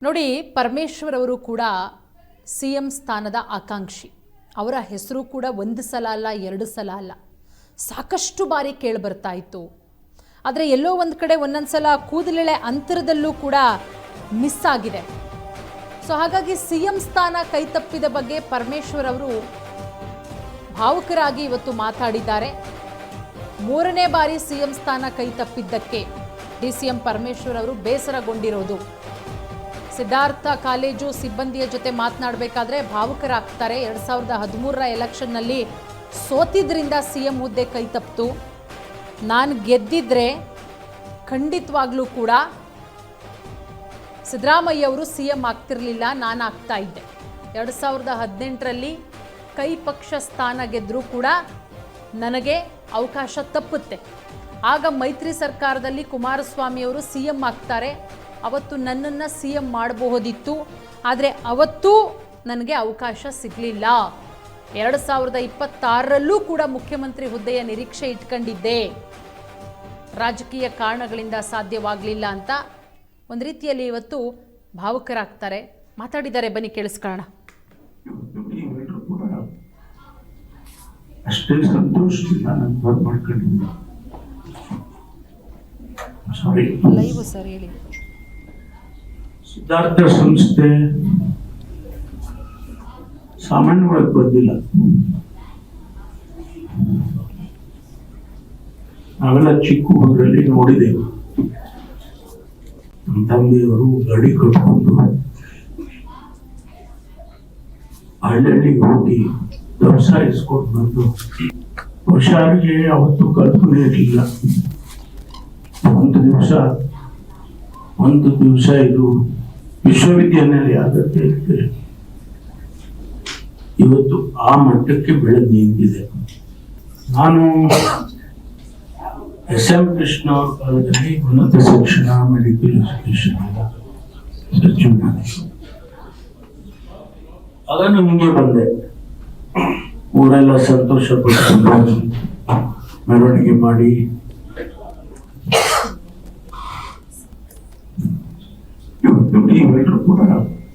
ನೋಡಿ, ಪರಮೇಶ್ವರ್ ಅವರು ಕೂಡ ಸಿಎಂ ಸ್ಥಾನದ ಆಕಾಂಕ್ಷಿ. ಅವರ ಹೆಸರು ಕೂಡ ಒಂದು ಸಲ ಅಲ್ಲ, ಎರಡು ಸಲ ಅಲ್ಲ, ಸಾಕಷ್ಟು ಬಾರಿ ಕೇಳಿ ಬರ್ತಾ ಇತ್ತು. ಆದರೆ ಎಲ್ಲೋ ಒಂದು ಕಡೆ ಒಂದೊಂದು ಸಲ ಕೂದಲೆಳೆ ಅಂತರದಲ್ಲೂ ಕೂಡ ಮಿಸ್ ಆಗಿದೆ. ಸೊ ಹಾಗಾಗಿ ಸಿಎಂ ಸ್ಥಾನ ಕೈತಪ್ಪಿದ ಬಗ್ಗೆ ಪರಮೇಶ್ವರ್ ಅವರು ಭಾವುಕರಾಗಿ ಇವತ್ತು ಮಾತಾಡಿದ್ದಾರೆ. ಮೂರನೇ ಬಾರಿ ಸಿಎಂ ಸ್ಥಾನ ಕೈತಪ್ಪಿದ್ದಕ್ಕೆ ಡಿಸಿಎಂ ಪರಮೇಶ್ವರ್ ಅವರು ಬೇಸರಗೊಂಡಿರೋದು. ಸಿದ್ಧಾರ್ಥ ಕಾಲೇಜು ಸಿಬ್ಬಂದಿಯ ಜೊತೆ ಮಾತನಾಡಬೇಕಾದ್ರೆ ಭಾವುಕರಾಗ್ತಾರೆ. 2013ರ ಎಲೆಕ್ಷನ್ನಲ್ಲಿ ಸೋತಿದ್ರಿಂದ ಸಿಎಂ ಹುದ್ದೆ ಕೈತಪ್ಪಿತು. ನಾನು ಗೆದ್ದಿದ್ರೆ ಖಂಡಿತವಾಗ್ಲೂ ಕೂಡ ಸಿದ್ದರಾಮಯ್ಯ ಅವರು ಸಿಎಂ ಆಗ್ತಿರ್ಲಿಲ್ಲ, ನಾನು ಆಗ್ತಾ ಇದ್ದೆ. 2018ರಲ್ಲಿ ಕೈ ಪಕ್ಷ ಸ್ಥಾನ ಗೆದ್ದರೂ ಕೂಡ ನನಗೆ ಅವಕಾಶ ತಪ್ಪುತ್ತೆ. ಆಗ ಮೈತ್ರಿ ಸರ್ಕಾರದಲ್ಲಿ ಕುಮಾರಸ್ವಾಮಿ ಅವರು ಸಿಎಂ ಆಗ್ತಾರೆ. ಅವತ್ತು ನನ್ನನ್ನು ಸಿಎಂ ಮಾಡಬಹುದಿತ್ತು, ಆದರೆ ಅವತ್ತೂ ನನಗೆ ಅವಕಾಶ ಸಿಗಲಿಲ್ಲ. 2026ರಲ್ಲೂ ಕೂಡ ಮುಖ್ಯಮಂತ್ರಿ ಹುದ್ದೆಯ ನಿರೀಕ್ಷೆ ಇಟ್ಕೊಂಡಿದ್ದೆ, ರಾಜಕೀಯ ಕಾರಣಗಳಿಂದ ಸಾಧ್ಯವಾಗಲಿಲ್ಲ ಅಂತ ಒಂದು ರೀತಿಯಲ್ಲಿ ಇವತ್ತು ಭಾವುಕರಾಗ್ತಾರೆ. ಮಾತಾಡಿದ್ದಾರೆ, ಬನ್ನಿ ಕೇಳಿಸ್ಕೊಳ್ಳೋಣ. ಅಷ್ಟೇ ಸಂತೋಷದಿಂದ ನಾನು ವರ್ಕ್ ಮಾಡ್ಕೊಂಡಿದ್ದೆ. ಸಾರಿ, ಲೈವ್ ಸರ್ ಹೇಳಿ. ಸಿದ್ಧಾರ್ಥ ಸಂಸ್ಥೆ ಸಾಮಾನ್ಯವಾಗಿ ಬಂದಿಲ್ಲ. ನಾವೆಲ್ಲ ಚಿಕ್ಕ ಊರಲ್ಲಿ ನೋಡಿದೆವು. ನಮ್ಮ ತಂದೆಯವರು ಗಾಡಿ ಕಟ್ಕೊಂಡು ಹಳ್ಳಿಗೆ ಹೋಗಿ ವ್ಯವಸಾಯ ಇಸ್ಕೊಂಡು ಬಂದು, ಹುಷಾರಿಗೆ ಅವತ್ತು ಕಲ್ಪನೆ ಇರಲಿಲ್ಲ. ಒಂದು ದಿವಸ ಇದು ವಿಶ್ವವಿದ್ಯಾನಿಲಯ ಆಗುತ್ತೆ. ಇವತ್ತು ಆ ಮಟ್ಟಕ್ಕೆ ಬೆಳೆದು ನಿಂತಿದೆ. ನಾನು SM ಕೃಷ್ಣ ಅವರ ಕಾಲದಲ್ಲಿ ಉನ್ನತ ಶಿಕ್ಷಣ, ಮೆಡಿಕಲ್ ಎಜುಕೇಶನ್ ಸಚಿವನಾದೆ. ಆಗ ನಿಮಗೆ ಬಂದೆ, ಊರೆಲ್ಲ ಸಂತೋಷ ಪಡ್ಕೊಂಡು ಮೆರವಣಿಗೆ ಮಾಡಿ ಇವೆಲ್ಲರೂ ಕೂಡ